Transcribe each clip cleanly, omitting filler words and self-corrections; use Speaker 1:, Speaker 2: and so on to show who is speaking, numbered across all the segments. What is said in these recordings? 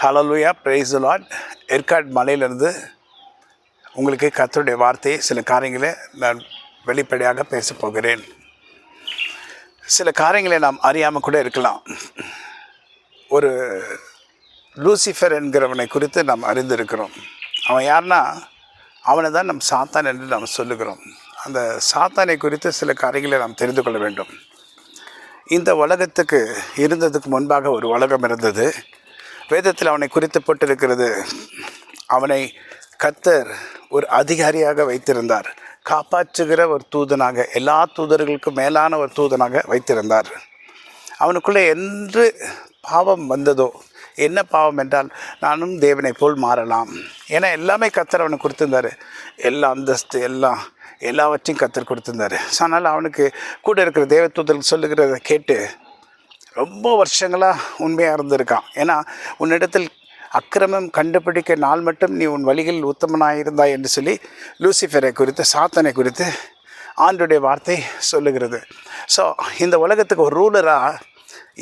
Speaker 1: Hallelujah, praise the Lord. Yercaud மலையிலிருந்து உங்களுக்கு கர்த்தருடைய வார்த்தையை சில காரியங்களை நான் வெளிப்படையாக பேசப் போகிறேன். சில காரியங்களை நாம் அறியாமல் கூட இருக்கலாம். ஒரு லூசிஃபர் என்கிறவனை குறித்து நாம் அறிந்திருக்கிறோம். அவன் யாருன்னா, அவனை தான் நம் சாத்தான் என்று நாம் சொல்லுகிறோம். அந்த சாத்தானை குறித்து சில காரியங்களை நாம் தெரிந்து கொள்ள வேண்டும். இந்த உலகத்துக்கு இருந்ததுக்கு முன்பாக ஒரு உலகம் இருந்தது. வேதத்தில் அவனை குறித்து போட்டிருக்கிறது. அவனை கர்த்தர் ஒரு அதிகாரியாக வைத்திருந்தார். காப்பாற்றுகிற ஒரு தூதனாக, எல்லா தூதர்களுக்கும் மேலான ஒரு தூதனாக வைத்திருந்தார். அவனுக்குள்ளே என்று பாவம் வந்ததோ, என்ன பாவம் என்றால், நானும் தேவனை போல் மாறலாம். ஏன்னா எல்லாமே கர்த்தர் அவனுக்கு கொடுத்திருந்தார். எல்லா அந்தஸ்து எல்லாவற்றையும் கர்த்தர் கொடுத்திருந்தார். ஸோ அதனால் அவனுக்கு கூட இருக்கிற தேவதூதர்கள் சொல்லுகிறத கேட்டு ரொம்ப வருஷங்களாக உண்மையாக இருந்திருக்கான். ஏன்னா உன்னிடத்தில் அக்கிரமம் கண்டுபிடிக்க நாள் மட்டும் நீ உன் வழிகளில் உத்தமனாக இருந்தாய் என்று சொல்லி லூசிஃபரை குறித்து, சாத்தானை குறித்து ஆண்டுடைய வார்த்தை சொல்லுகிறது. ஸோ இந்த உலகத்துக்கு ஒரு ரூலராக,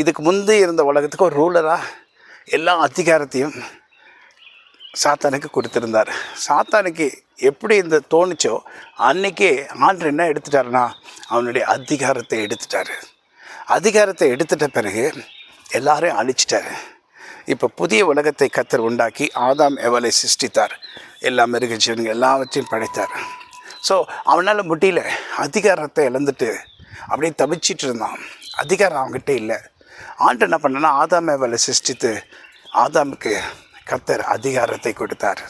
Speaker 1: இதுக்கு முந்தி இருந்த உலகத்துக்கு ஒரு ரூலராக எல்லா அதிகாரத்தையும் சாத்தானுக்கு கொடுத்துருந்தார். சாத்தானுக்கு எப்படி இந்த தோணுச்சோ அன்றைக்கே ஆண்டு என்ன எடுத்துட்டாருன்னா, அவனுடைய அதிகாரத்தை எடுத்துட்டார். அதிகாரத்தை எடுத்துட்ட பிறகு எல்லாரையும் அழிச்சிட்டார். இப்போ புதிய உலகத்தை கர்த்தர் உண்டாக்கி ஆதாம் ஏவாளை சிருஷ்டித்தார். எல்லா மிருக ஜீவன்கள் எல்லாவற்றையும் படைத்தார். ஸோ அவனால் முடியல, அதிகாரத்தை இழந்துட்டு அப்படியே தவிச்சிட்டு இருந்தான். அதிகாரம் அவங்ககிட்ட இல்லை. ஆண்டு என்ன பண்ணனா, ஆதாம் ஏவாளை சிருஷ்டித்து ஆதாமுக்கு கர்த்தர் அதிகாரத்தை கொடுத்தார்.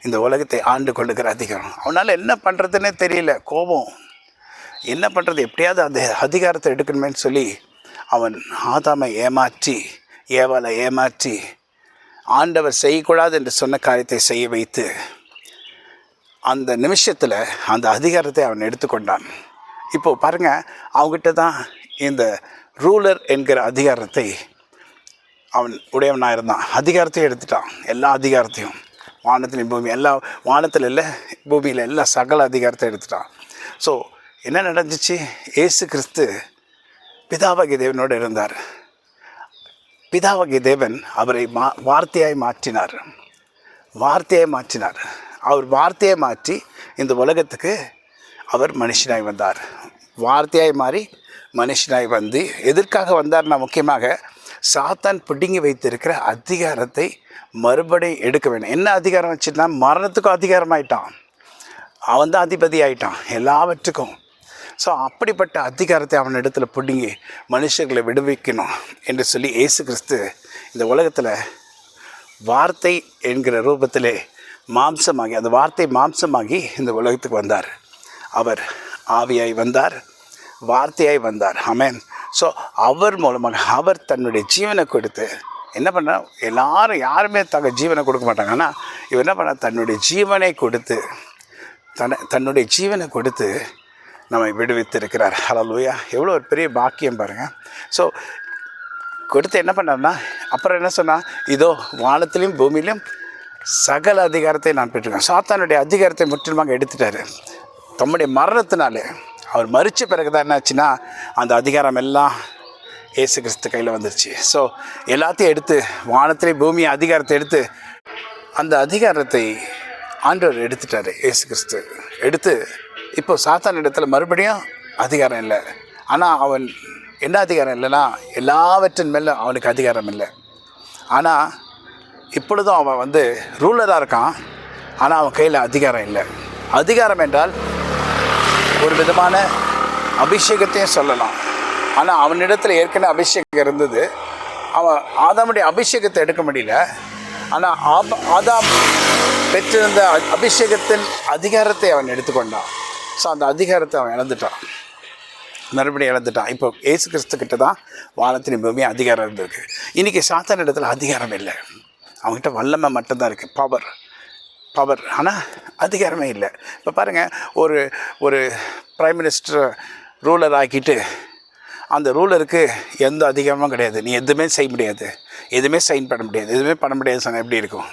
Speaker 1: இந்த உலகத்தை ஆண்டு கொள்ளுகிற அதிகாரம். அவனால் என்ன பண்ணுறதுன்னே தெரியல, கோபம். என்ன பண்ணுறது, எப்படியாவது அந்த அதிகாரத்தை எடுக்கணுமேன்னு சொல்லி அவன் ஆதாமை ஏமாற்றி, ஏவாளை ஏமாற்றி, ஆண்டவர் செய்யக்கூடாது என்று சொன்ன காரியத்தை செய்ய வைத்து அந்த நிமிஷத்தில் அந்த அதிகாரத்தை அவன் எடுத்துக்கொண்டான். இப்போது பாருங்கள், அவங்ககிட்ட தான் இந்த ரூலர் என்கிற அதிகாரத்தை அவன் உடையவனாக இருந்தான். அதிகாரத்தையும் எடுத்துட்டான், எல்லா அதிகாரத்தையும். வானத்திலையும் பூமி, எல்லா வானத்தில் இல்லை, பூமியில் எல்லா சகல அதிகாரத்தை எடுத்துட்டான். ஸோ என்ன நடந்துச்சு? இயேசு கிறிஸ்து பிதாவாகிய தேவனோடு இருந்தார். பிதாவாகிய தேவன் அவரை வார்த்தையாய் மாற்றினார். அவர் வார்த்தையை மாற்றி இந்த உலகத்துக்கு அவர் மனுஷனாய் வந்தார். வார்த்தையாய் மாறி மனுஷனாய் வந்து எதற்காக வந்தார்னா, முக்கியமாக சாத்தான் பிடுங்கி வைத்திருக்கிற அதிகாரத்தை மறுபடியும் எடுக்க வேண்டும். என்ன அதிகாரம் வச்சுன்னா, மரணத்துக்கும் அதிகாரமாயிட்டான். அவன் தான் அதிபதி ஆகிட்டான் எல்லாவற்றுக்கும். ஸோ அப்படிப்பட்ட அதிகாரத்தை அவன் இடத்துல பிடுங்கி மனுஷர்களை விடுவிக்கணும் என்று சொல்லி இயேசு கிறிஸ்து இந்த உலகத்தில் வார்த்தை என்கிற ரூபத்திலே மாம்சமாகி, அந்த வார்த்தை மாம்சமாகி இந்த உலகத்துக்கு வந்தார். அவர் ஆவியாய் வந்தார், வார்த்தையாய் வந்தார். ஆமென். ஸோ அவர் மூலமாக அவர் தன்னுடைய ஜீவனை கொடுத்து என்ன பண்ணால், யாருமே ஜீவனை கொடுக்க மாட்டாங்க. ஆனால் இவர் என்ன பண்ணால், தன்னுடைய ஜீவனை கொடுத்து நம்மை விடுவித்திருக்கிறார். ஹல்லேலூயா. எவ்வளோ ஒரு பெரிய பாக்கியம் பாருங்கள். ஸோ கொடுத்து என்ன பண்ணார்னா, அப்புறம் என்ன சொன்னால், இதோ வானத்திலையும் பூமியிலும் சகல அதிகாரத்தை நான் பெற்றிருக்கேன். சாத்தானுடைய அதிகாரத்தை முற்றிலுமாக எடுத்துட்டார். தம்முடைய மரணத்தினாலே அவர் மரித்த பிறகு தான் என்னாச்சுன்னா, அந்த அதிகாரம் எல்லாம் இயேசு கிறிஸ்து கையில் வந்துருச்சு. ஸோ எல்லாத்தையும் எடுத்து, வானத்திலே பூமி அதிகாரத்தை எடுத்து, அந்த அதிகாரத்தை ஆண்டவர் எடுத்துட்டார். இயேசு கிறிஸ்து எடுத்து இப்போ சாத்தான் இடத்துல மறுபடியும் அதிகாரம் இல்லை. ஆனால் அவன் என்ன அதிகாரம் இல்லைன்னா, எல்லாவற்றின் மேலே அவனுக்கு அதிகாரம் இல்லை. ஆனால் இப்பொழுதும் அவன் ரூலராக இருக்கான். ஆனால் அவன் கையில் அதிகாரம் இல்லை. அதிகாரம் என்றால் ஒரு விதமான அபிஷேகத்தையும் சொல்லலாம். ஆனால் அவனிடத்தில் ஏற்கனவே அபிஷேகம் இருந்தது. அவன் ஆதாமுடைய அபிஷேகத்தை எடுக்க முடியல. ஆனால் ஆதாம் பெற்றிருந்த அபிஷேகத்தின் அதிகாரத்தை அவன் எடுத்துக்கொண்டான். ஸோ அந்த அதிகாரத்தை அவன் மறுபடியும் இழந்துட்டான். இப்போ இயேசு கிறிஸ்துக்கிட்ட தான் வானத்தின் பூமி அதிகாரம் இருந்திருக்கு. இன்றைக்கி சாத்தான் இடத்துல அதிகாரம் இல்லை. அவங்ககிட்ட வல்லமை மட்டும்தான் இருக்குது, பவர். ஆனால் அதிகாரமே இல்லை. இப்போ பாருங்கள், ஒரு பிரைம் மினிஸ்டர் ரூலர் ஆக்கிட்டு அந்த ரூலருக்கு எந்த அதிகாரமும் கிடையாது. நீ எதுவுமே செய்ய முடியாது, எதுவுமே சைன் பண்ண முடியாது, எதுவுமே பண்ண முடியாது. சொன்னால் எப்படி இருக்கும்?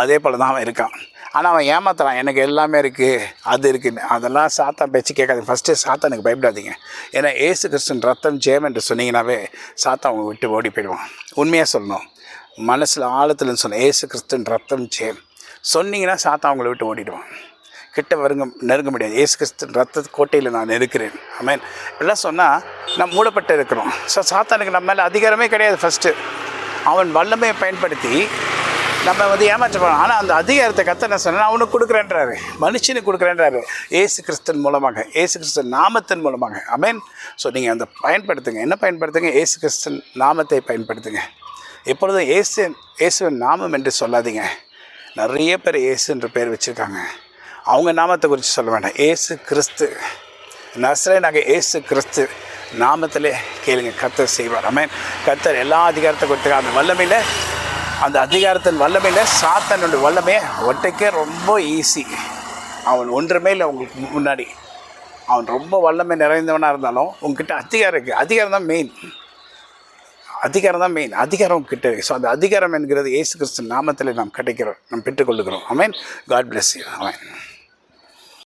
Speaker 1: அதே போல் தான் அவன் இருக்கான். ஆனால் அவன் ஏமாத்துறான், எனக்கு எல்லாமே இருக்குது, அது இருக்குன்னு. அதெல்லாம் சாத்தான் பேச்சு கேட்காது. ஃபஸ்ட்டு சாத்தானுக்கு பயப்படாதீங்க. ஏன்னா ஏசு கிறிஸ்துவின் ரத்தம் ஜெயம் என்று சொன்னீங்கன்னாவே சாத்தான் அவங்க விட்டு ஓடி போயிடுவான். உண்மையாக சொல்லணும், மனசில் ஆழத்துலன்னு சொன்ன ஏசு கிறிஸ்துவின் ரத்தம் ஜெயம் சொன்னீங்கன்னா சாத்தான் அவங்கள விட்டு ஓடிடுவான். கிட்ட நெருங்க முடியாது. ஏசு கிறிஸ்து ரத்த கோட்டையில் நான் இருக்கிறேன். ஆமென். இப்படிலாம் சொன்னால் நம்ம மூடப்பட்டு இருக்கிறோம். ஸோ சாத்தானுக்கு நம்ம மேலே அதிகாரமே கிடையாது. ஃபஸ்ட்டு அவன் வல்லமையை பயன்படுத்தி நம்ம ஏமாற்ற போகிறோம். ஆனால் அந்த அதிகாரத்தை கர்த்தர் என்ன சொன்னால் அவனுக்கு கொடுக்குறேன்றாரு, மனுஷனுக்கு கொடுக்குறேன்றாரு, ஏசு கிறிஸ்தன் மூலமாக, ஏசு கிறிஸ்தன் நாமத்தின் மூலமாக. ஆமென். ஸோ நீங்கள் அந்த பயன்படுத்துங்க. என்ன பயன்படுத்துங்க? ஏசு கிறிஸ்தன் நாமத்தை பயன்படுத்துங்க. எப்பொழுதும் இயேசுவின் நாமம் என்று சொல்லாதீங்க. நிறைய பேர் இயேசுன்ற பேர் வச்சுருக்காங்க. அவங்க நாமத்தை குறித்து சொல்ல வேண்டாம். ஏசு கிறிஸ்து நசரேயனாகிய ஏசு கிறிஸ்து நாமத்திலே கேளுங்க, கர்த்தர் செய்வார். ஆமென். கர்த்தர் எல்லா அதிகாரத்தை கொடுத்துருக்காங்க. அந்த வல்லமையில், அந்த அதிகாரத்தின் வல்லமையில் சாத்தானுடைய வல்லமையை ஒட்டைக்கே ரொம்ப ஈஸி. அவன் ஒன்றுமே இல்லை உங்களுக்கு முன்னாடி. அவன் ரொம்ப வல்லமை நிறைந்தவனாக இருந்தாலும் உங்ககிட்ட அதிகாரம் இருக்குது. அதிகாரம் தான் மெயின். அதிகாரம் கிட்ட இருக்குது. ஸோ அந்த அதிகாரம் என்கிறது இயேசு கிறிஸ்து நாமத்தில் நாம் கிடைக்கிறோம், நாம் பெற்றுக்கொள்ளுகிறோம். Amen. God bless you. Amen.